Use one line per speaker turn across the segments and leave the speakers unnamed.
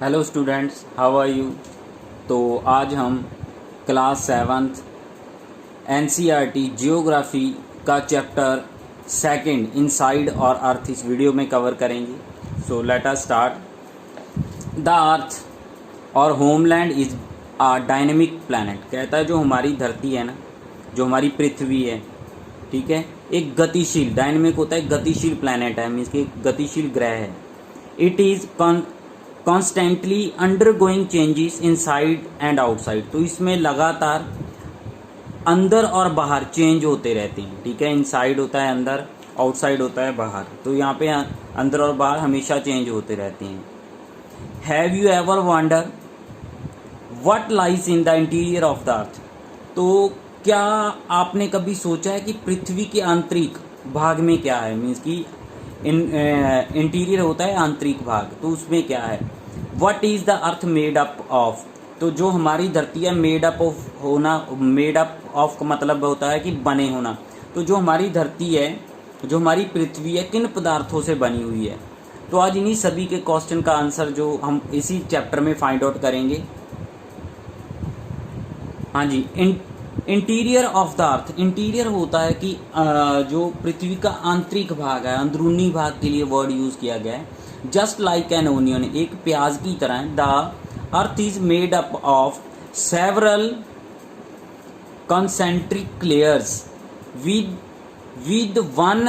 Hello students, how are you. तो आज हम क्लास 7th एनसीईआरटी जियोग्राफी का chapter second inside our earth इस वीडियो में कवर करेंगे। So let us start. The earth our homeland is a dynamic planet. कहता है जो हमारी धरती है ना, जो हमारी पृथ्वी है, ठीक है, एक गतिशील, डायनेमिक होता है, गतिशील प्लैनेट है, मीन्स कि गतिशील ग्रह है। It is constantly undergoing changes inside and outside. तो इसमें लगातार अंदर और बाहर चेंज होते रहते हैं, ठीक है। इनसाइड होता है अंदर, आउटसाइड होता है बाहर। तो यहाँ पे अंदर और बाहर हमेशा चेंज होते रहते हैं। Have you ever wonder what lies in the interior of the अर्थ। तो क्या आपने कभी सोचा है कि पृथ्वी के आंतरिक भाग में क्या है, मीन्स कि इंटीरियर होता है आंतरिक भाग, तो उसमें क्या है। What is the earth made up of. तो जो हमारी धरती है मेड अप ऑफ होना, मेड अप ऑफ का मतलब होता है कि बने होना। तो जो हमारी धरती है, जो हमारी पृथ्वी है, किन पदार्थों से बनी हुई है। तो आज इन्हीं सभी के क्वेश्चन का आंसर जो हम इसी चैप्टर में फाइंड आउट करेंगे। हाँ जी, interior of the earth. Interior होता है कि जो पृथ्वी का आंतरिक भाग है, अंदरूनी भाग के लिए वर्ड यूज किया गया है। जस्ट लाइक एन ओनियन, एक प्याज की तरह। The earth is made up of several concentric layers with one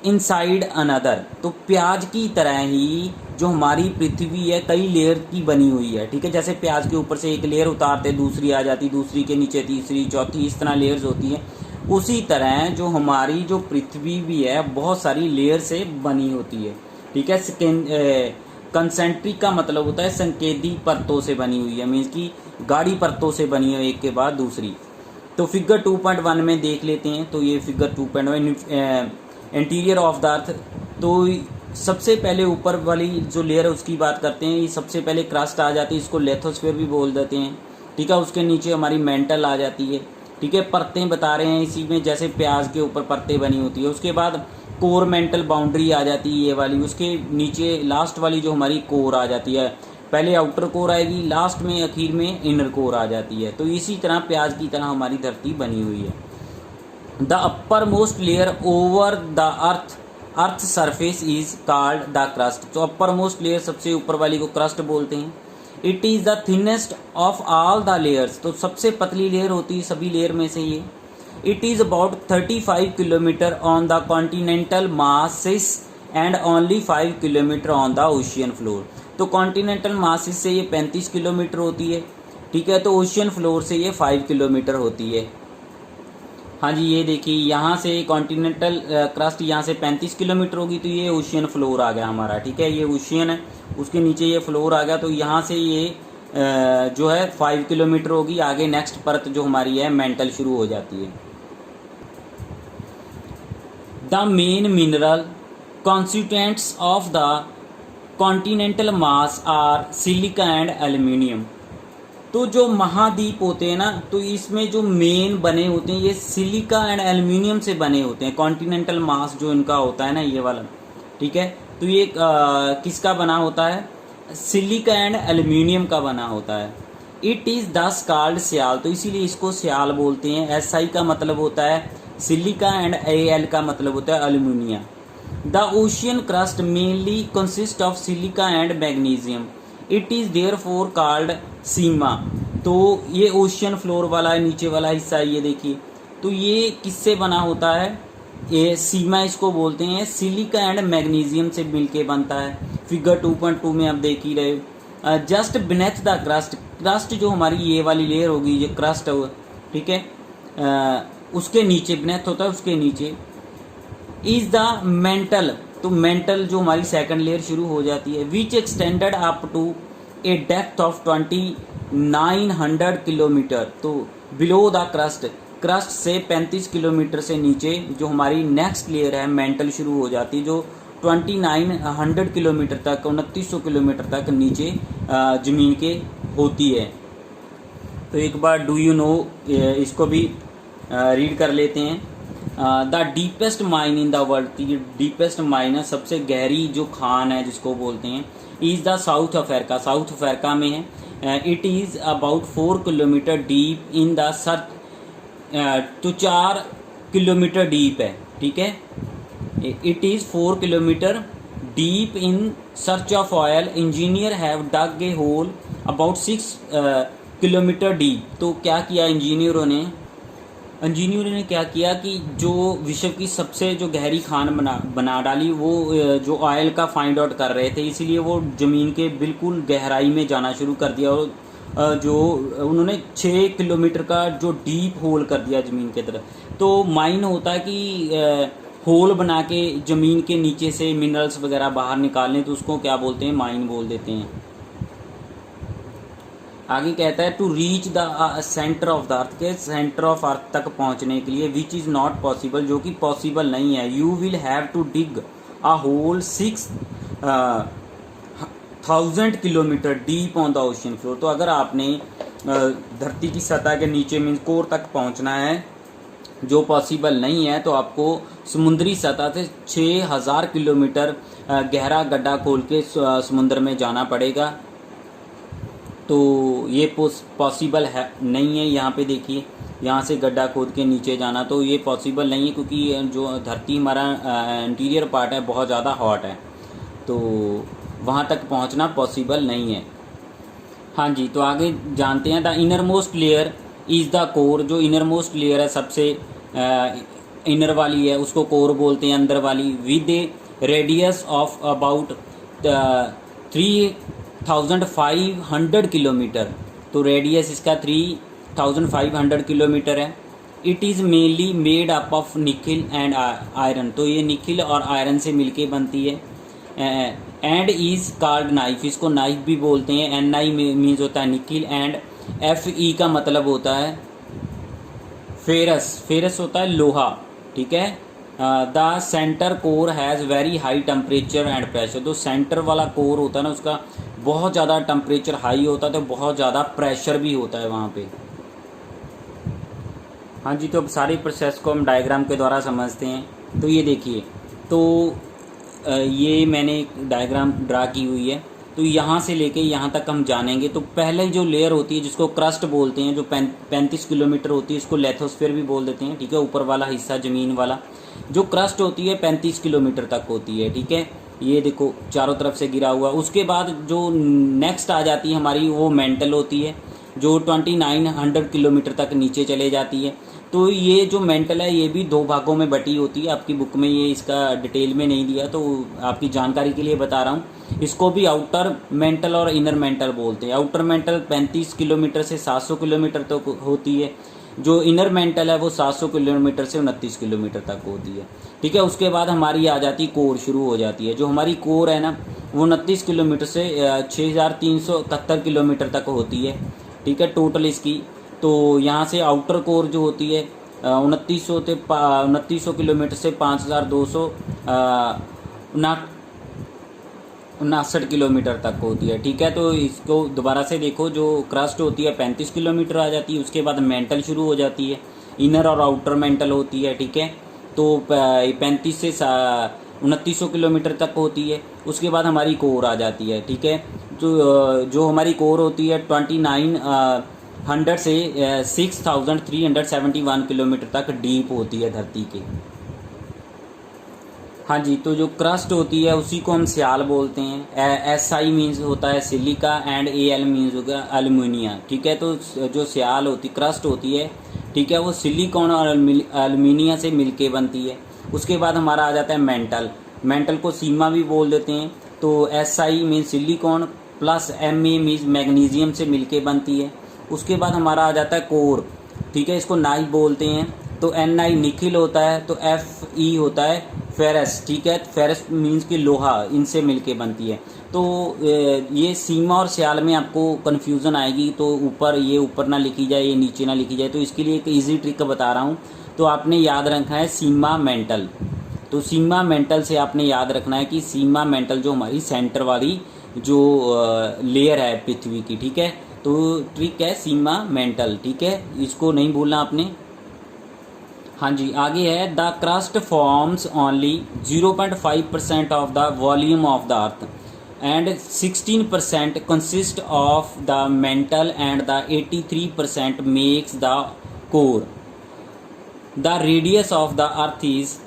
inside another। तो प्याज की तरह ही जो हमारी पृथ्वी है कई लेयर की बनी हुई है, ठीक है। जैसे प्याज के ऊपर से एक लेयर उतारते दूसरी आ जाती, दूसरी के नीचे तीसरी, चौथी, इस तरह लेयर्स होती हैं। उसी तरह जो हमारी जो पृथ्वी भी है बहुत सारी लेयर से बनी होती है, ठीक है। कंसेंट्रिक का मतलब होता है संकेदी परतों से बनी हुई है, मीन्स की गाढ़ी परतों से बनी है एक के बाद दूसरी। तो फिगर 2.1 में देख लेते हैं। तो ये फिगर 2.1 इंटीरियर ऑफ द अर्थ। तो सबसे पहले ऊपर वाली जो लेयर है उसकी बात करते हैं। ये सबसे पहले क्रस्ट आ जाती है, इसको लेथोस्फीयर भी बोल देते हैं, ठीक है। उसके नीचे हमारी मेंटल आ जाती है, ठीक है। परतें बता रहे हैं इसी में, जैसे प्याज के ऊपर परतें बनी होती है। उसके बाद कोर मेंटल बाउंड्री आ जाती है ये वाली। उसके नीचे लास्ट वाली जो हमारी कोर आ जाती है, पहले आउटर कोर आएगी, लास्ट में आखिर में इनर कोर आ जाती है। तो इसी तरह प्याज की तरह हमारी धरती बनी हुई है। The upper most layer over the earth surface is called the crust. तो अपर मोस्ट लेयर, सबसे ऊपर वाली को क्रस्ट बोलते हैं। It is the thinnest of all the layers. तो सबसे पतली लेयर होती है सभी लेयर में से ये। It is about 35 kilometre on the continental masses and only 5 kilometre on the ocean floor. तो कॉन्टिनेंटल मासेस से ये 35 किलोमीटर होती है, ठीक है। तो ओशियन फ्लोर से ये 5 किलोमीटर होती है। हाँ जी, ये देखिए यहाँ से कॉन्टिनेंटल क्रस्ट यहाँ से 35 किलोमीटर होगी, तो ये ओशियन फ्लोर आ गया हमारा, ठीक है। ये ओशियन है, उसके नीचे ये फ्लोर आ गया। तो यहाँ से ये जो है 5 किलोमीटर होगी। आगे नेक्स्ट परत जो हमारी है मेंटल शुरू हो जाती है। The main mineral constituents of the continental mass are silica and aluminium. तो जो महाद्वीप होते हैं ना, तो इसमें जो मेन बने होते हैं ये सिलिका एंड एल्यूमिनियम से बने होते हैं। कॉन्टिनेंटल मास जो इनका होता है ना, ये वाला, ठीक है। तो ये किसका बना होता है, सिलिका एंड एल्यूमिनियम का बना होता है। इट इज दस कॉल्ड स्याल। तो इसीलिए इसको स्याल बोलते हैं। SI का मतलब होता है सिलिका एंड AL का मतलब होता है aluminium. The ocean crust mainly consists of silica and magnesium. It is therefore called सीमा। तो ये ओशियन फ्लोर वाला है, नीचे वाला हिस्सा ये देखिए। तो ये किससे बना होता है, ये सीमा इसको बोलते हैं। सिलिका एंड मैग्नीशियम से मिलके बनता है। फिगर 2.2 में आप देख ही रहे हो। Just beneath the crust. Crust जो हमारी ये वाली लेयर होगी, ये क्रस्ट है, ठीक है, उसके नीचे बिनेथ होता है, उसके नीचे इज द मेंटल। तो मेंटल जो हमारी सेकंड लेयर शुरू हो जाती है। Which extended up to a depth of 2900 kilometre. तो बिलो द क्रस्ट से 35 किलोमीटर से नीचे जो हमारी नेक्स्ट लेयर है मेंटल शुरू हो जाती है, जो 2900 किलोमीटर तक, 2900 किलोमीटर तक नीचे जमीन के होती है। तो एक बार डू यू नो इसको भी रीड कर लेते हैं। The deepest mine in the world, ये डीपेस्ट माइन है, सबसे गहरी जो खान है जिसको बोलते हैं, is the South Africa, South Africa में है। It is about 4 kilometre deep in the search, तो 4 किलोमीटर डीप है, ठीक है। It is 4 kilometre deep in search of oil, engineer have dug a hole about 6 kilometre deep. तो क्या किया इंजीनियरों ने क्या किया कि जो विश्व की सबसे जो गहरी खान बना डाली, वो जो ऑयल का फाइंड आउट कर रहे थे, इसीलिए वो ज़मीन के बिल्कुल गहराई में जाना शुरू कर दिया और जो उन्होंने 6 किलोमीटर का जो डीप होल कर दिया ज़मीन के तरफ। तो माइन होता है कि होल बना के ज़मीन के नीचे से मिनरल्स वगैरह बाहर निकालने, तो उसको क्या बोलते हैं, माइन बोल देते हैं। आगे कहता है to reach the centre of the earth, के सेंटर ऑफ अर्थ तक पहुंचने के लिए, विच इज़ नॉट पॉसिबल, जो कि पॉसिबल नहीं है। You will have to dig a hole 6,000 kilometre deep on the ocean floor. तो अगर आपने धरती की सतह के नीचे मीन कोर तक पहुंचना है, जो पॉसिबल नहीं है, तो आपको समुद्री सतह से 6,000 किलोमीटर गहरा गड्ढा खोल के समुद्र में जाना पड़ेगा। तो ये पॉसिबल है नहीं है। यहाँ पे देखिए, यहाँ से गड्ढा खोद के नीचे जाना, तो ये पॉसिबल नहीं है, क्योंकि जो धरती हमारा इंटीरियर पार्ट है बहुत ज़्यादा हॉट है, तो वहाँ तक पहुँचना पॉसिबल नहीं है। हाँ जी, तो आगे जानते हैं। The inner most layer is the core, जो इनर मोस्ट लेयर है सबसे इनर वाली है, उसको कोर बोलते हैं, अंदर वाली। With a radius of about 3,500 kilometre, तो रेडियस इसका 3,500 किलोमीटर है। It is mainly made up of nickel and iron, तो ये निकिल और आयरन से मिलके बनती है। एंड इज़ कॉल्ड नाइफ, इसको नाइफ भी बोलते हैं। NI मीन्स होता है निकिल, एंड FE का मतलब होता है फेरस, फेरस होता है लोहा, ठीक है। The centre core has very high temperature and pressure, तो सेंटर वाला कोर होता है ना, उसका बहुत ज़्यादा टेम्परेचर हाई होता है, तो बहुत ज़्यादा प्रेशर भी होता है वहाँ पे। हाँ जी, तो अब सारी प्रोसेस को हम डायग्राम के द्वारा समझते हैं। तो ये देखिए, तो ये मैंने एक डायग्राम ड्रा की हुई है, तो यहाँ से लेके यहाँ तक हम जानेंगे। तो पहले जो लेयर होती है जिसको क्रस्ट बोलते हैं, जो 35 किलोमीटर होती है, इसको लेथोस्फीयर भी बोल देते हैं, ठीक है। ऊपर वाला हिस्सा ज़मीन वाला जो क्रस्ट होती है 35 किलोमीटर तक होती है, ठीक है। ये देखो चारों तरफ से गिरा हुआ। उसके बाद जो नेक्स्ट आ जाती है हमारी, वो मेंटल होती है, जो 2900 किलोमीटर तक नीचे चले जाती है। तो ये जो मेंटल है, ये भी 2 भागों में बटी होती है। आपकी बुक में ये इसका डिटेल में नहीं दिया, तो आपकी जानकारी के लिए बता रहा हूँ। इसको भी आउटर मेंटल और इनर मेंटल बोलते हैं। आउटर मेंटल 35 किलोमीटर से 700 किलोमीटर तक होती है। जो इनर मेंटल है वो 700 किलोमीटर से 29 किलोमीटर तक होती है, ठीक है। उसके बाद हमारी आ जाती कोर शुरू हो जाती है। जो हमारी कोर है ना, वो 29 किलोमीटर से 6,371 किलोमीटर तक होती है, ठीक है, टोटल इसकी। तो यहाँ से आउटर कोर जो होती है 2900 किलोमीटर से 5,259 किलोमीटर तक होती है, ठीक है। तो इसको दोबारा से देखो, जो क्रस्ट होती है 35 किलोमीटर आ जाती है। उसके बाद मेंटल शुरू हो जाती है, इनर और आउटर मेंटल होती है, ठीक है। तो 35 से 2900 किलोमीटर तक होती है। उसके बाद हमारी कोर आ जाती है, ठीक है। तो जो हमारी कोर होती है 2900 से 6,371 किलोमीटर तक डीप होती है धरती के। हाँ जी, तो जो क्रस्ट होती है उसी को हम स्याल बोलते हैं। SI मीन्स होता है सिलिका एंड AL मीन्स होगा एल्यूमिनिया, ठीक है। तो जो स्याल होती क्रस्ट होती है, ठीक है, वो सिलिकॉन और एल्यूमिनिया से मिलके बनती है। उसके बाद हमारा आ जाता है मेंटल, मेंटल को सीमा भी बोल देते हैं। तो SI means silicon plus Ma means magnesium से मिलके बनती है। उसके बाद हमारा आ जाता है कोर, ठीक है, इसको नाइफ बोलते हैं। तो Ni निकिल होता है, तो Fe होता है फेरस, ठीक है। फेरस मीन्स कि लोहा, इनसे मिलके बनती है। तो ये सीमा और स्याल में आपको कन्फ्यूज़न आएगी, तो ये ऊपर ना लिखी जाए, ये नीचे ना लिखी जाए। तो इसके लिए एक इजी ट्रिक बता रहा हूँ। तो आपने याद रखना है सीमा मेंटल। तो सीमा मेंटल से आपने याद रखना है कि सीमा मेंटल जो हमारी सेंटर वाली जो लेयर है पृथ्वी की, ठीक है। तो ट्रिक है सीमा मेंटल, ठीक है, इसको नहीं भूलना आपने। हाँ जी, आगे है the crust forms only 0.5% of the volume of the earth and 16% consist of the mental and the 83% makes the core. The radius of the earth is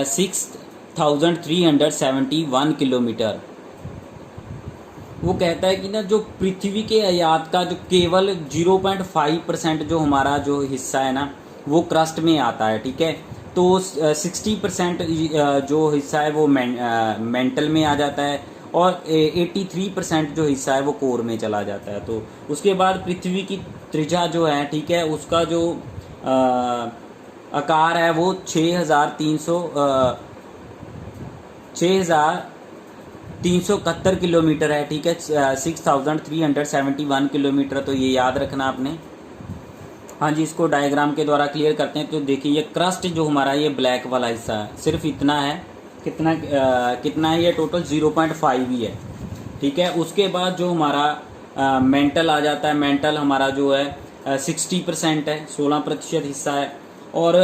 6371 kilometre. वो कहता है कि ना जो पृथ्वी के आयात का जो केवल 0.5% जो हमारा जो हिस्सा है ना वो क्रस्ट में आता है, ठीक है। तो 60% जो हिस्सा है वो मेंटल में आ जाता है और 83% जो हिस्सा है वो कोर में चला जाता है। तो उसके बाद पृथ्वी की त्रिज्या जो है, ठीक है, उसका जो आकार है वो 6,371 किलोमीटर है, ठीक है। 6,371 किलोमीटर, तो ये याद रखना आपने। हाँ जी, इसको डायग्राम के द्वारा क्लियर करते हैं। तो देखिए ये क्रस्ट जो हमारा ये ब्लैक वाला हिस्सा है सिर्फ इतना है, कितना है ये टोटल 0.5 ही है, ठीक है। उसके बाद जो हमारा मेंटल आ जाता है, मेंटल हमारा जो है 60% है, 16% हिस्सा है और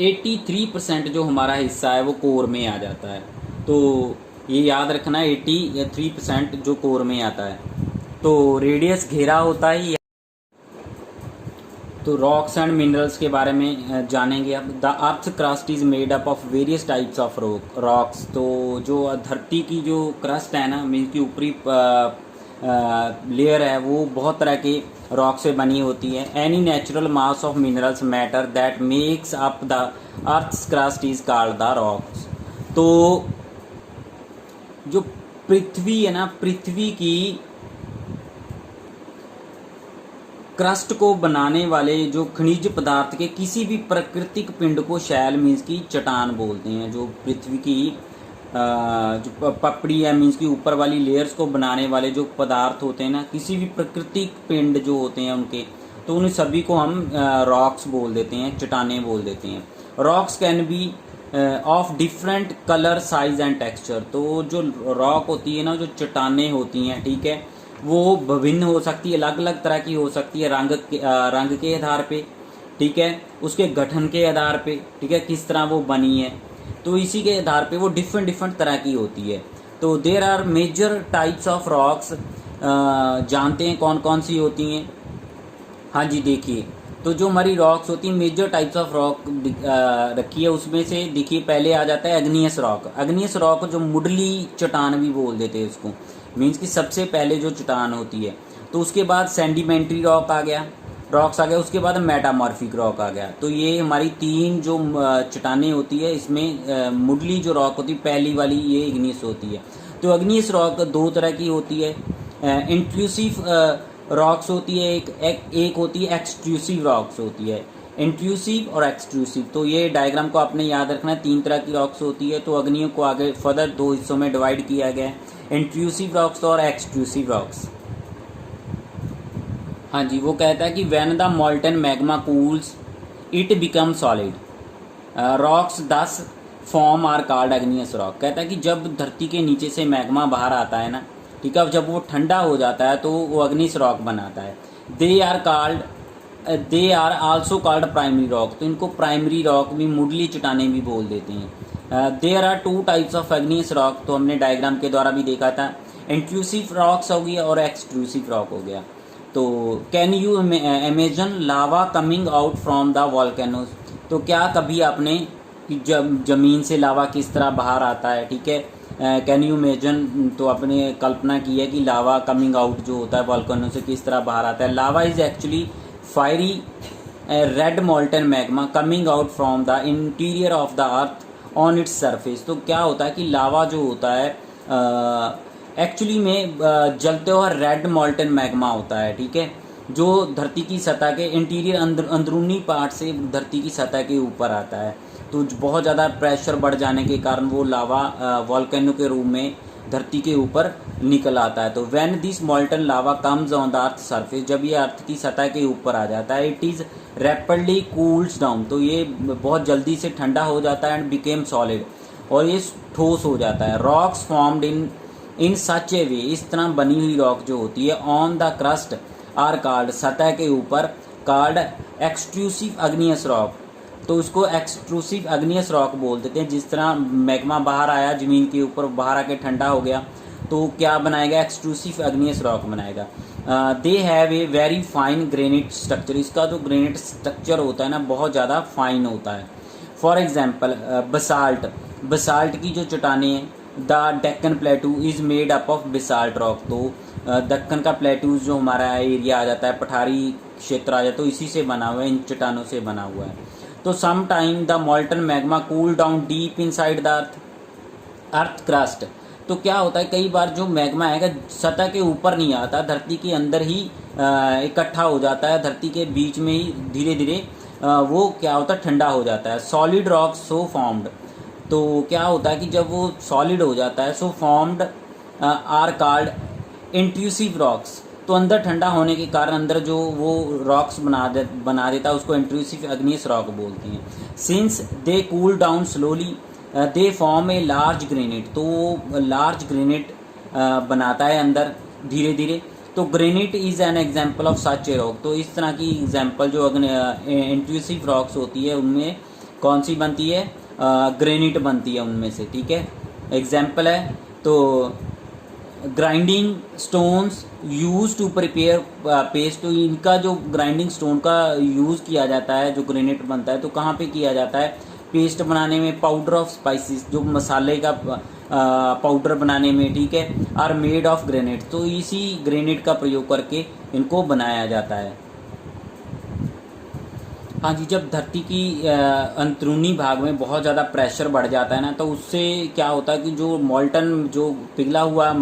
83% जो हमारा हिस्सा है वो कोर में आ जाता है। तो ये याद रखना, 83% जो कोर में आता है। तो रेडियस घेरा होता है। तो रॉक्स एंड मिनरल्स के बारे में जानेंगे अब। The earth crust is made up of various types of rocks. तो जो धरती की जो क्रस्ट है ना, मीन की ऊपरी लेयर है, वो बहुत तरह के रॉक से बनी होती है। Any natural mass of minerals matter that makes up the earth crust is called the rocks. तो जो पृथ्वी है ना, पृथ्वी की क्रस्ट को बनाने वाले जो खनिज पदार्थ के किसी भी प्राकृतिक पिंड को शैल मीन्स की चट्टान बोलते हैं। जो पृथ्वी की जो पपड़ी है मीन्स की ऊपर वाली लेयर्स को बनाने वाले जो पदार्थ होते हैं ना, किसी भी प्राकृतिक पिंड जो होते हैं उनके, तो उन सभी को हम रॉक्स बोल देते हैं, चट्टानें बोल देते हैं। Rocks can be of different colour size and texture. तो जो रॉक होती है ना, जो चट्टानें होती हैं, ठीक है, वो विभिन्न हो सकती है, अलग अलग तरह की हो सकती है, रंग के आधार पे, ठीक है, उसके गठन के आधार पे, ठीक है, किस तरह वो बनी है, तो इसी के आधार पे वो डिफरेंट तरह की होती है। तो there are major types of rocks. जानते हैं कौन कौन सी होती हैं? हाँ जी, देखिए, तो जो हमारी रॉक्स होती हैं, मेजर टाइप्स ऑफ रॉक रखी है, उसमें से देखिए पहले आ जाता है अग्नियस रॉक। अग्नियस रॉक जो मुडली चट्टान भी बोल देते हैं उसको, मीन्स कि सबसे पहले जो चट्टान होती है। तो उसके बाद सेंडिमेंट्री रॉक आ गया, रॉक्स आ गया, उसके बाद मेटामॉर्फिक रॉक आ गया। तो ये हमारी तीन जो चट्टानें होती है, इसमें मुडली जो रॉक होती है पहली वाली, ये इग्नियस होती है। तो अग्नियस रॉक दो तरह की होती है, इंट्रूसिव रॉक्स होती है, एक होती है एक्सट्रूसिव रॉक्स होती है, इंट्रूसिव और एक्सट्रूसिव। तो ये डायग्राम को आपने याद रखना है, तीन तरह की रॉक्स होती है। तो अग्नियों को आगे फर्दर दो हिस्सों में डिवाइड किया गया है, इंट्रूसिव रॉक्स और एक्सट्रूसिव रॉक्स। हाँ जी, वो कहता है कि when the molten magma cools it become solid rocks दस फॉर्म आर कॉल्ड अग्नियस रॉक। कहता है कि जब धरती के नीचे से मैग्मा बाहर आता है ना, ठीक है, जब वो ठंडा हो जाता है तो वो अग्नियस रॉक बनाता है। They are also called primary rock. तो इनको प्राइमरी रॉक भी, मुडली चट्टानें भी बोल देते हैं। There are two types of igneous rock. तो हमने डायग्राम के द्वारा भी देखा था, इंट्रूसिव रॉक्स हो गया और एक्सट्रूसिव रॉक हो गया। तो can you imagine lava coming out from the volcanoes. तो क्या कभी आपने जमीन से लावा किस तरह बाहर आता है, ठीक है, कैन यू इमेजिन, तो आपने कल्पना की है कि लावा कमिंग आउट जो होता है वॉल्केनो से किस तरह बाहर आता है। Lava is actually fiery red molten magma coming out from the interior of the earth on its surface. तो क्या होता है कि लावा जो होता है एक्चुअली में जलते हुआ रेड मॉल्टन मैग्मा होता है, ठीक है, जो धरती की सतह के इंटीरियर अंदरूनी पार्ट से धरती की सतह के ऊपर आता है। तो बहुत ज़्यादा प्रेशर बढ़ जाने के कारण वो लावा वॉल्केनो के रूप में धरती के ऊपर निकल आता है। तो when this मॉल्टन lava comes on the earth surface, जब ये अर्थ की सतह के ऊपर आ जाता है, it is rapidly cools down. तो ये बहुत जल्दी से ठंडा हो जाता है एंड बिकेम सॉलिड, और ये ठोस हो जाता है। रॉक्स फॉर्म्ड इन सच ए वे, इस तरह बनी हुई रॉक जो होती है on the crust are called, सतह के ऊपर, कॉल्ड एक्सट्रूसिव अग्नियस रॉक। तो उसको एक्सट्रूसिव अग्नियस रॉक बोल देते हैं। जिस तरह मैग्मा बाहर आया ज़मीन के ऊपर, बाहर आके ठंडा हो गया, तो क्या बनाएगा, एक्सट्रूसिव अग्नियस रॉक बनाएगा। They have a very fine granite structure, इसका जो ग्रेनाइट स्ट्रक्चर होता है ना बहुत ज़्यादा फाइन होता है। फॉर एग्जाम्पल बसाल्ट, बसाल्ट की जो चट्टानें हैं, the Deccan प्लेटू is made up of basalt rock. तो दक्कन का प्लेटू जो हमारा एरिया आ जाता है, पठारी क्षेत्र आ जाता है, तो इसी से बना हुआ है, इन चट्टानों से बना हुआ है। तो some time the molten magma cool down deep inside the earth crust. तो क्या होता है, कई बार जो मैग्मा है सतह के ऊपर नहीं आता, धरती के अंदर ही इकट्ठा हो जाता है, धरती के बीच में ही धीरे धीरे वो क्या होता है, ठंडा हो जाता है। सॉलिड रॉक सो फॉर्म्ड, तो क्या होता है कि जब वो सॉलिड हो जाता है, so formed are called intrusive rocks. तो अंदर ठंडा होने के कारण अंदर जो वो रॉक्स बना देता है, उसको इंट्रूसिव अग्नियस रॉक बोलते हैं। Since they cool down slowly they form a large granite, तो लार्ज ग्रेनाइट बनाता है अंदर धीरे धीरे। तो granite is an example of such a rock. तो इस तरह की एग्जाम्पल जो इंट्रूसिव रॉक्स होती है उनमें कौन सी बनती है, ग्रेनाइट बनती है उनमें से, ठीक है, एग्जाम्पल है। तो grinding stones use to prepare paste, तो इनका जो ग्राइंडिंग स्टोन का यूज़ किया जाता है, जो ग्रेनाइट बनता है, तो कहाँ पे किया जाता है, पेस्ट बनाने में, पाउडर ऑफ स्पाइसेस, जो मसाले का पाउडर बनाने में, ठीक है, आर मेड ऑफ ग्रेनाइट। तो इसी ग्रेनाइट का प्रयोग करके इनको बनाया जाता है। हाँ जी, जब धरती की अंदरूनी भाग में बहुत ज़्यादा प्रेशर बढ़ जाता है ना, तो उससे क्या होता है कि जो मॉल्टन, जो पिघला हुआ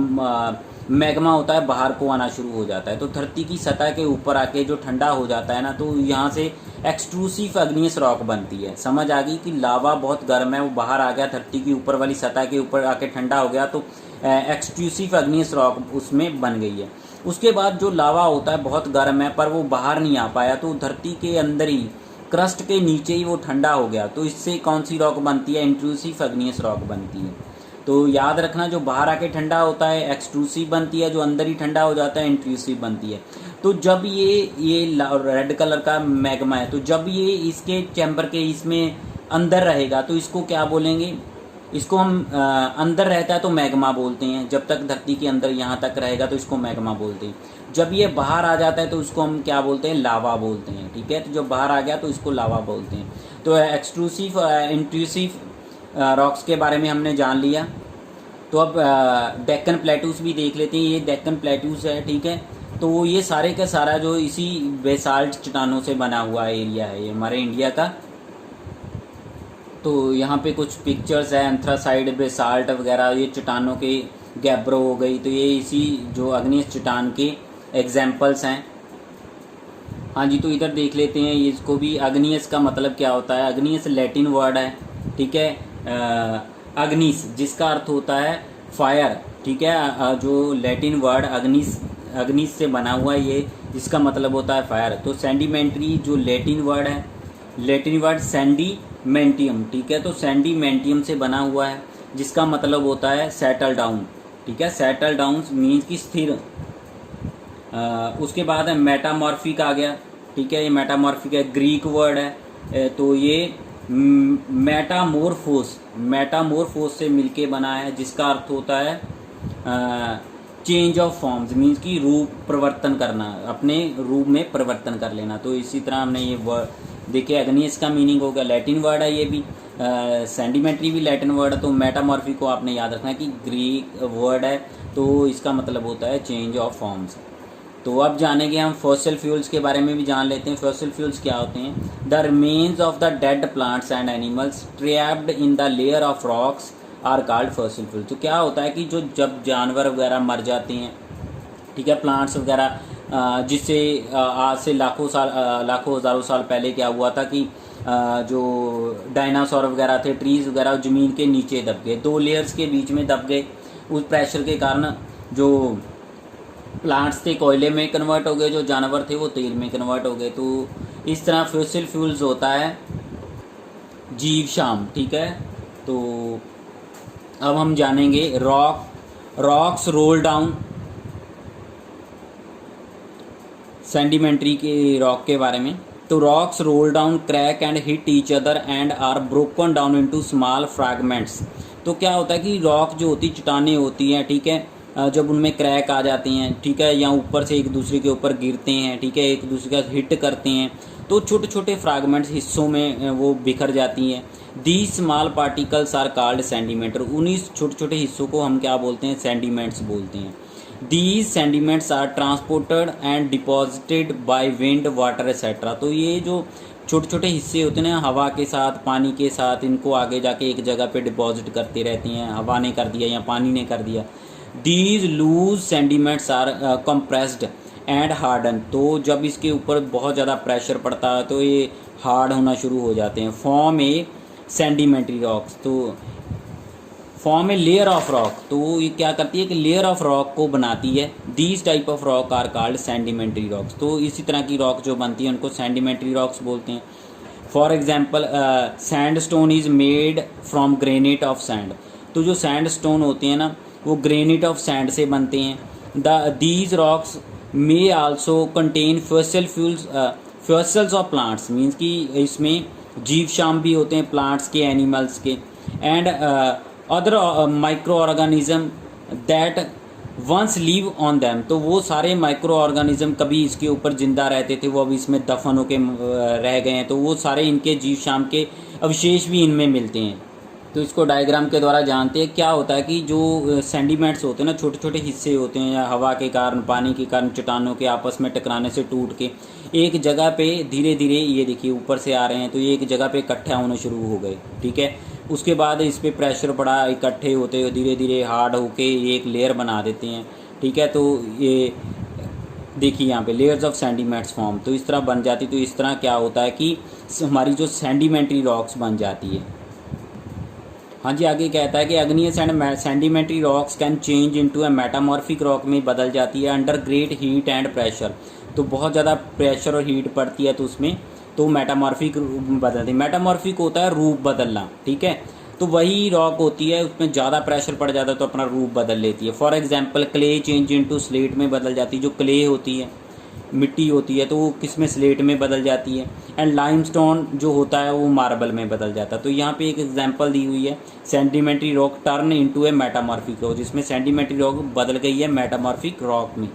मैग्मा होता है, बाहर को आना शुरू हो जाता है। तो धरती की सतह के ऊपर आके जो ठंडा हो जाता है ना, तो यहाँ से एक्सट्रूसिव अग्नियस रॉक बनती है। समझ आ गई कि लावा बहुत गर्म है, वो बाहर आ गया, धरती की ऊपर वाली सतह के ऊपर आके ठंडा हो गया, तो एक्सट्रूसिव अग्नियस रॉक उसमें बन गई है। उसके बाद जो लावा होता है बहुत गर्म है, पर वो बाहर नहीं आ पाया, तो धरती के अंदर ही, क्रस्ट के नीचे ही वो ठंडा हो गया, तो इससे कौन सी रॉक बनती है, इंट्रूसिव अग्नियस रॉक बनती है। तो याद रखना, जो बाहर आके ठंडा होता है एक्सट्रूसिव बनती है, जो अंदर ही ठंडा हो जाता है इंट्रूसिव बनती है। तो जब ये रेड कलर का मैग्मा है, तो जब ये इसके चैम्बर के इसमें अंदर रहेगा, तो इसको क्या बोलेंगे, इसको हम अंदर रहता है तो मैग्मा बोलते हैं। जब तक धरती के अंदर यहाँ तक रहेगा तो इसको मैग्मा बोलते हैं। जब ये बाहर आ जाता है तो उसको हम क्या बोलते हैं, लावा बोलते हैं, ठीक है। तो जब बाहर आ गया तो इसको लावा बोलते हैं। तो एक्सट्रूसिव इंट्रूसिव रॉक्स के बारे में हमने जान लिया। तो अब डेक्कन प्लेटूस भी देख लेते हैं। ये डेक्कन प्लेटूस है, ठीक है। तो ये सारे का सारा जो इसी बेसाल्ट चट्टानों से बना हुआ एरिया है, ये हमारे इंडिया का। तो यहाँ पे कुछ पिक्चर्स है, एंथ्रासाइड, बेसाल्ट वगैरह, ये चट्टानों के गैब्रो हो गई, तो ये इसी जो अग्नियस चट्टान के एग्जाम्पल्स हैं। हाँ जी, तो इधर देख लेते हैं, इसको भी अग्नियस का मतलब क्या होता है। अग्नियस लैटिन वर्ड है, ठीक है, अग्निस जिसका अर्थ होता है फायर, ठीक है। जो लैटिन वर्ड अग्निस से बना हुआ है, ये जिसका मतलब होता है फायर। तो सेंडिमेंट्री जो लैटिन वर्ड है, लैटिन वर्ड सेंडिमेंटियम, ठीक है। तो सेंडिमेंटियम से बना हुआ है, जिसका मतलब होता है सेटल डाउन, ठीक है। सेटल डाउन मीन्स की स्थिर। उसके बाद है मेटामॉर्फिक आ गया, ठीक है। ये मेटामॉर्फिक है, ग्रीक वर्ड है। तो ये मेटामोरफोस से मिलके बना है, जिसका अर्थ होता है चेंज ऑफ फॉर्म्स, मीन्स की रूप परिवर्तन करना, अपने रूप में परिवर्तन कर लेना। तो इसी तरह हमने ये वर्ड देखिए, अग्नियस का मीनिंग हो गया, लैटिन वर्ड है ये भी, सेंडिमेंट्री भी लैटिन वर्ड है। तो मेटामॉर्फिक को आपने याद रखना है कि ग्रीक वर्ड है, तो इसका मतलब होता है चेंज ऑफ फॉर्म्स। तो अब जानेंगे हम फॉसिल फ्यूल्स के बारे में भी जान लेते हैं। फॉसिल फ्यूल्स क्या होते हैं, the remains of the dead plants and animals trapped in the layer of rocks are called fossil fuel. तो क्या होता है कि जो जब जानवर वगैरह मर जाते हैं, ठीक है, प्लांट्स वगैरह, जिससे आज से लाखों हज़ारों साल पहले क्या हुआ था कि जो डायनासोर वगैरह थे, ट्रीज़ वगैरह ज़मीन के नीचे दब गए, 2 लेयर्स के बीच में दब गए। उस प्रेशर के कारण जो प्लांट्स थे कोयले में कन्वर्ट हो गए, जो जानवर थे वो तेल में कन्वर्ट हो गए। तो इस तरह फॉसिल फ्यूल्स होता है जीवशाम, ठीक है। तो अब हम जानेंगे रॉक्स रोल डाउन, सेंडिमेंट्री के रॉक के बारे में। तो rocks roll down, crack and hit each other and are broken down into small fragments. तो क्या होता है कि रॉक जो होती चट्टानें होती हैं, ठीक है, जब उनमें क्रैक आ जाती हैं, ठीक है, या ऊपर से एक दूसरे के ऊपर गिरते हैं, ठीक है, एक दूसरे का हिट करते हैं, तो छोटे छोटे फ्रैगमेंट्स हिस्सों में वो बिखर जाती हैं। The small particles are called centimetre. उन्हीं छोटे छोटे हिस्सों को हम क्या बोलते हैं? सेंटीमेंट्स बोलते हैं। These sediments are transported and deposited by wind, water etcetera. तो ये जो छोटे छोटे हिस्से होते हैं ना, हवा के साथ, पानी के साथ, इनको आगे जाके एक जगह पे डिपॉजिट करते रहती हैं, हवा ने कर दिया या पानी ने कर दिया। These loose sediments are compressed and harden. तो जब इसके ऊपर बहुत ज़्यादा प्रेशर पड़ता है तो ये हार्ड होना शुरू हो जाते हैं। फॉर्म ए सेंडिमेंट्री रॉक्स, तो form a layer of rock. तो ये क्या करती है कि लेयर ऑफ रॉक को बनाती है। These type of rock are called sedimentary rocks. तो इसी तरह की रॉक जो बनती है उनको सेंडिमेंट्री रॉक्स बोलते हैं। For example sand stone is made from granite of sand. तो जो सैंड स्टोन होते हैं ना, वो ग्रेनाइट ऑफ सैंड से बनते हैं। These rocks may also contain fossils of plants, means कि इसमें जीवशाम भी होते हैं प्लांट्स के, एनिमल्स के, and other micro organism that once live on them. तो वो सारे माइक्रो ऑर्गेनिज्म कभी इसके ऊपर जिंदा रहते थे, वो अब इसमें दफन होके रह गए हैं, तो वो सारे इनके जीवशाम के अवशेष भी इनमें मिलते हैं। तो इसको डायग्राम के द्वारा जानते हैं। क्या होता है कि जो सेंडिमेंट्स होते हैं ना, छोटे छोटे हिस्से होते हैं, या हवा के कारण, पानी के कारण, चट्टानों के आपस में टकराने से टूट के एक जगह पे धीरे धीरे, ये देखिए ऊपर से आ रहे हैं, तो ये एक जगह पे इकट्ठा होने शुरू हो गए, ठीक है। उसके बाद इस पर प्रेशर पड़ा, इकट्ठे होते हुए धीरे धीरे हार्ड होके ये एक लेयर बना देते हैं, ठीक है। तो ये देखिए यहाँ पे लेयर्स ऑफ सेंडिमेंट्स फॉर्म, तो इस तरह बन जाती। तो इस तरह क्या होता है कि हमारी जो सेंडिमेंट्री रॉक्स बन जाती है। हाँ जी, आगे कहता है कि igneous and sedimentary rocks can change into a metamorphic rock में बदल जाती है under great heat and pressure. तो बहुत ज़्यादा प्रेशर और हीट पड़ती है तो उसमें तो मेटामॉर्फिक बदलती है। मेटामॉर्फिक होता है रूप बदलना, ठीक है। तो वही रॉक होती है, उसमें ज़्यादा प्रेशर पड़ जाता है तो अपना रूप बदल लेती है। For example clay change into slate में बदल जाती है। जो क्ले होती है, मिट्टी होती है, तो वो किस में? स्लेट में बदल जाती है। एंड लाइमस्टोन जो होता है वो मार्बल में बदल जाता है। तो यहाँ पे एक एग्जांपल दी हुई है, सेंडिमेंट्री rock turn into a metamorphic rock, जिसमें सेंडिमेंट्री रॉक बदल गई है मेटामॉर्फिक रॉक में।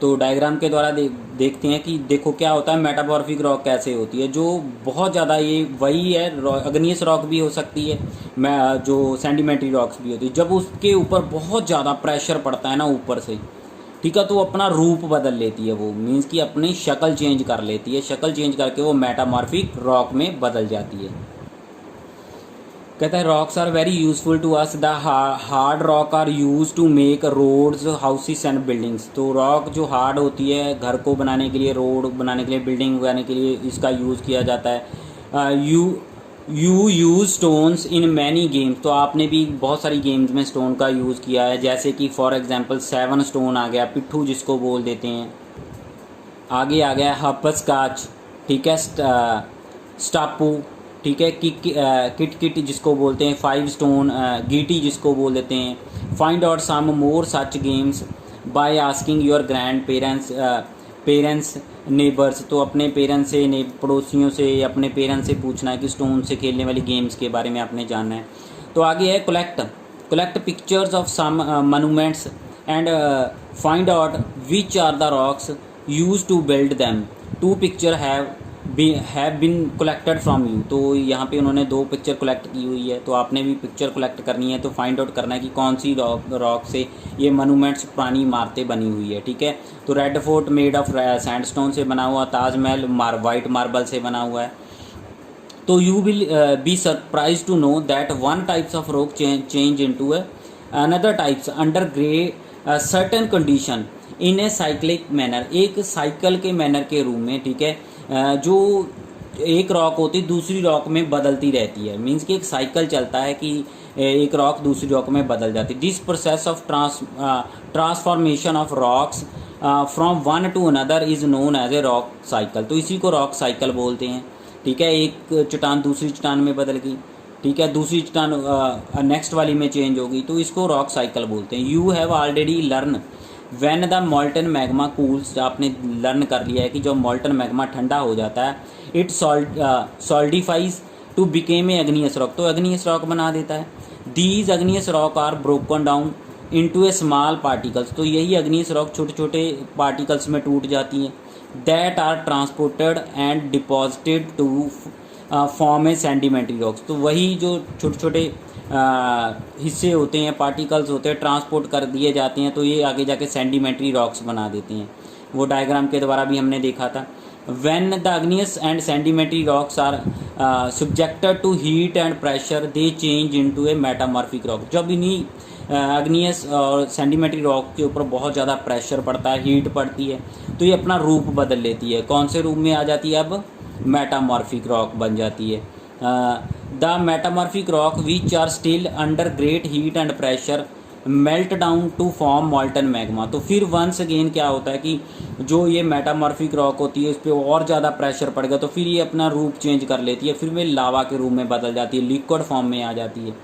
तो डायग्राम के द्वारा देखते हैं कि देखो क्या होता है, मेटामॉर्फिक रॉक कैसे होती है। जो बहुत ज़्यादा, ये वही है, अग्नियस रॉक भी हो सकती है, जो सेंडिमेंट्री रॉक्स भी होती है। जब उसके ऊपर बहुत ज़्यादा प्रेशर पड़ता है ना ऊपर से, ठीक है, तो अपना रूप बदल लेती है, वो मीन्स कि अपनी शक्ल चेंज कर लेती है। शक्ल चेंज करके वो मेटामॉर्फिक रॉक में बदल जाती है। कहता है rocks are very useful to us. The hard rock are use to make roads, houses and buildings. तो रॉक जो हार्ड होती है, घर को बनाने के लिए, रोड बनाने के लिए, बिल्डिंग बनाने के लिए इसका यूज़ किया जाता है। You use stones in many games. तो आपने भी बहुत सारी गेम्स में स्टोन का यूज़ किया है, जैसे कि फॉर एग्जांपल 7 स्टोन आ गया, पिट्ठू जिसको बोल देते हैं। आगे आ गया हपस्काच, ठीक है, स्टापू, ठीक है, किट किट जिसको बोलते हैं, 5 स्टोन, गीटी जिसको बोल देते हैं। Find out some more such games by asking your grand parents neighbours. तो अपने पेरेंट्स से, पड़ोसियों से, अपने पेरेंट्स से पूछना है कि स्टोन से खेलने वाली गेम्स के बारे में आपने जानना है। तो आगे है collect pictures of some monuments and find out which are the rocks use to build them. 2 picture have been collected from you. तो यहाँ पे उन्होंने 2 पिक्चर कलेक्ट की हुई है, तो आपने भी पिक्चर कलेक्ट करनी है। तो फाइंड आउट करना है कि कौन सी रॉक से ये मोनूमेंट्स, पुरानी इमारतें बनी हुई है, ठीक है। तो red fort made of sandstone से बना हुआ, ताजमहल वाइट मार्बल से बना हुआ है। तो you will be surprise to know that one types of rock change into another types undergo certain condition in a cyclic manner. एक साइकिल के मैनर के रूप में, ठीक है, जो एक रॉक होती दूसरी रॉक में बदलती रहती है। मीन्स कि एक साइकिल चलता है कि एक रॉक दूसरी रॉक में बदल जाती है। This process of transformation of rocks from one to another is known as a rock cycle. तो इसी को रॉक साइकिल बोलते हैं, ठीक है। एक चट्टान दूसरी चट्टान में बदल गई, ठीक है, दूसरी चट्टान नेक्स्ट वाली में चेंज होगी, तो इसको रॉक साइकिल बोलते हैं। You have already learn when the molten magma cools, आपने लर्न कर लिया है कि जब मॉल्टन मैग्मा ठंडा हो जाता है, it solidifies to became a igneous rock, तो अग्नियस रॉक बना देता है। These igneous rock are broken down into a small particles, तो यही अग्नियस रॉक छोटे छोटे पार्टिकल्स में टूट जाती हैं। That are transported and deposited to form a sedimentary rocks, तो वही जो छोटे छोटे हिस्से होते हैं, पार्टिकल्स होते हैं, ट्रांसपोर्ट कर दिए जाते हैं, तो ये आगे जाके सेंडिमेंट्री रॉक्स बना देते हैं। वो डायग्राम के द्वारा भी हमने देखा था। When the igneous and sedimentary rocks are subjected to heat and pressure, they change into a metamorphic rock। जब इन्हीं अग्नियस और सेंडिमेंट्री रॉक के ऊपर बहुत ज़्यादा प्रेशर पड़ता है, हीट पड़ती है, तो ये अपना रूप बदल लेती है। कौन से रूप में आ जाती है? अब मेटामॉर्फिक रॉक बन जाती है। The metamorphic rock which are still under great heat and pressure melt down to form molten magma, तो फिर वंस अगेन क्या होता है कि जो ये मेटामॉर्फिक रॉक होती है, इस पर और ज़्यादा प्रेशर पड़ेगा तो फिर ये अपना रूप चेंज कर लेती है, फिर वे लावा के रूप में बदल जाती है, लिक्विड फॉर्म में आ जाती है।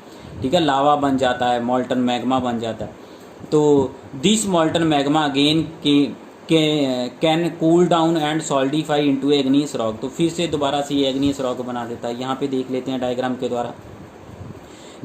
ठीक है, लावा बन जाता है, मॉल्टन मैग्मा बन जाता है। तो this molten magma again can cool down and solidify into igneous rock, तो फिर से दोबारा से ये एग्नियस रॉक बना देता है। यहाँ पे देख लेते हैं डायग्राम के द्वारा।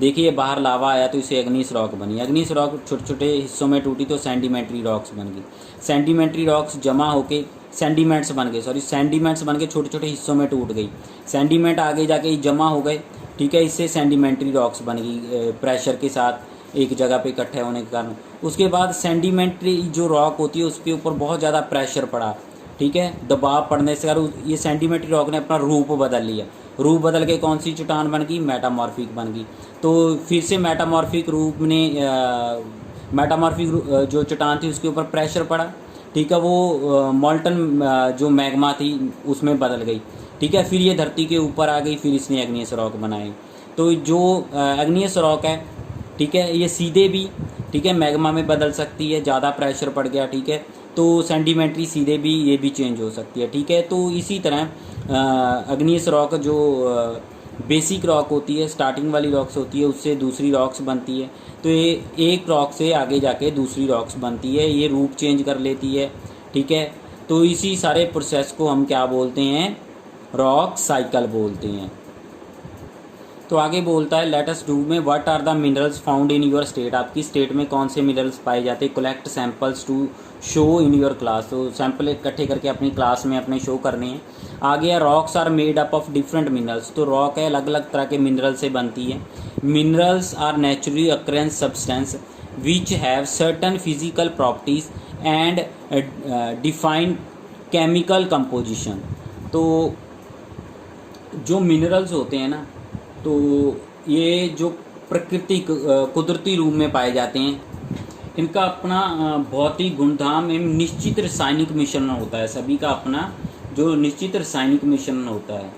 देखिए बाहर लावा आया तो इसे एग्नियस रॉक बनी। एग्नियस रॉक छोटे छोटे हिस्सों में टूटी तो सेंडिमेंट्री रॉक्स बन गई। सेंडिमेंट्री रॉक्स जमा होके सेंडिमेंट्स बन गए, सेंडिमेंट्स बन के छोटे छोटे हिस्सों में टूट गई। सेंडिमेंट आगे जाके जमा हो गए, ठीक है, इससे सेंडिमेंट्री रॉक्स बन गई प्रेशर के साथ एक जगह पे इकट्ठे होने के कारण। उसके बाद सेंडिमेंट्री जो रॉक होती है उसके ऊपर बहुत ज़्यादा प्रेशर पड़ा, ठीक है, दबाव पड़ने से ये सेंडिमेंट्री रॉक ने अपना रूप बदल लिया। रूप बदल के कौन सी चट्टान बन गई? मेटामॉर्फिक बन गई। तो फिर से मेटामॉर्फिक रूप ने मेटामॉर्फिक जो चट्टान थी उसके ऊपर प्रेशर पड़ा, ठीक है, वो मॉल्टन जो मैग्मा थी उसमें बदल गई, ठीक है, फिर ये धरती के ऊपर आ गई, फिर इसने एग्नियस रॉक बनाई। तो जो एग्नियस रॉक है, ठीक है, ये सीधे भी, ठीक है, मैग्मा में बदल सकती है, ज़्यादा प्रेशर पड़ गया, ठीक है, तो सेंडिमेंट्री सीधे भी ये भी चेंज हो सकती है, ठीक है। तो इसी तरह एग्नियस रॉक जो बेसिक रॉक होती है, स्टार्टिंग वाली रॉक्स होती है, उससे दूसरी रॉक्स बनती है, तो ये एक रॉक से आगे जाके दूसरी रॉक्स बनती है, ये रूप चेंज कर लेती है, ठीक है। तो इसी सारे प्रोसेस को हम क्या बोलते हैं? रॉक साइकिल बोलते हैं। तो आगे बोलता है लेट अस डू में what are the minerals found in your state, आपकी स्टेट में कौन से मिनरल्स पाए जाते हैं? Collect samples to show in your class, तो सैंपल इकट्ठे करके अपनी क्लास में अपने शो करने हैं। आगे rocks are made up of different minerals, तो रॉक है अलग अलग तरह के मिनरल से बनती है। Minerals are naturally occurrence substance which have certain physical properties and defined chemical composition, तो जो मिनरल्स होते हैं ना, तो ये जो प्राकृतिक कुदरती रूप में पाए जाते हैं, इनका अपना भौतिक गुणधर्म एवं निश्चित रासायनिक मिश्रण होता है, सभी का अपना जो निश्चित रासायनिक मिश्रण होता है।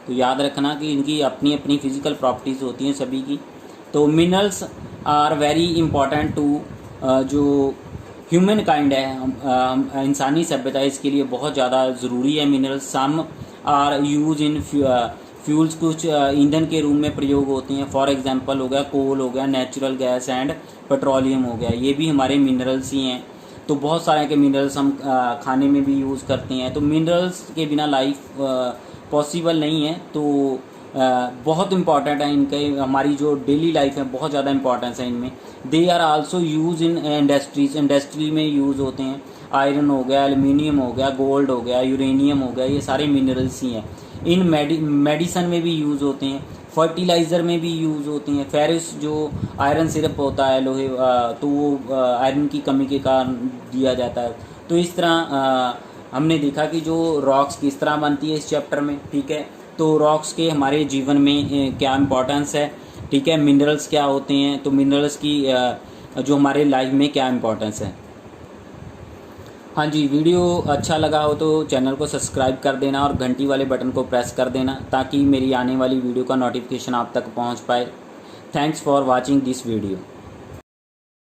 तो याद रखना कि इनकी अपनी अपनी फिजिकल प्रॉपर्टीज़ होती हैं सभी की। तो minerals are very important to जो ह्यूमन काइंड है, इंसानी सभ्यता, इसके लिए बहुत ज़्यादा ज़रूरी है minerals. Some are use in fuels, कुछ ईंधन के रूप में प्रयोग होते हैं। फॉर एग्जांपल हो गया कोल, हो गया नेचुरल गैस एंड पेट्रोलियम हो गया, ये भी हमारे मिनरल्स ही हैं। तो बहुत सारे के मिनरल्स हम खाने में भी यूज़ करते हैं, तो मिनरल्स के बिना लाइफ पॉसिबल नहीं है। तो बहुत इंपॉर्टेंट है इनके, हमारी जो डेली लाइफ है बहुत ज़्यादा इंपॉर्टेंस है इनमें। They are also use in industries, industry में यूज़ होते हैं। आयरन हो गया, एल्युमिनियम हो गया, गोल्ड हो गया, यूरेनियम हो गया, ये सारे मिनरल्स ही हैं। इन मेडिसन में भी यूज़ होते हैं, फर्टिलाइज़र में भी यूज़ होते हैं। फेरस जो आयरन सिरप होता है लोहे, तो वो आयरन की कमी के कारण दिया जाता है। तो इस तरह हमने देखा कि जो रॉक्स किस तरह बनती है इस चैप्टर में, ठीक है। तो रॉक्स के हमारे जीवन में क्या इम्पोर्टेंस है, ठीक है, मिनरल्स क्या होते हैं, तो मिनरल्स की जो हमारे लाइफ में क्या इम्पोर्टेंस है। हाँ जी, वीडियो अच्छा लगा हो तो चैनल को सब्सक्राइब कर देना और घंटी वाले बटन को प्रेस कर देना ताकि मेरी आने वाली वीडियो का नोटिफिकेशन आप तक पहुंच पाए। Thanks for watching this video.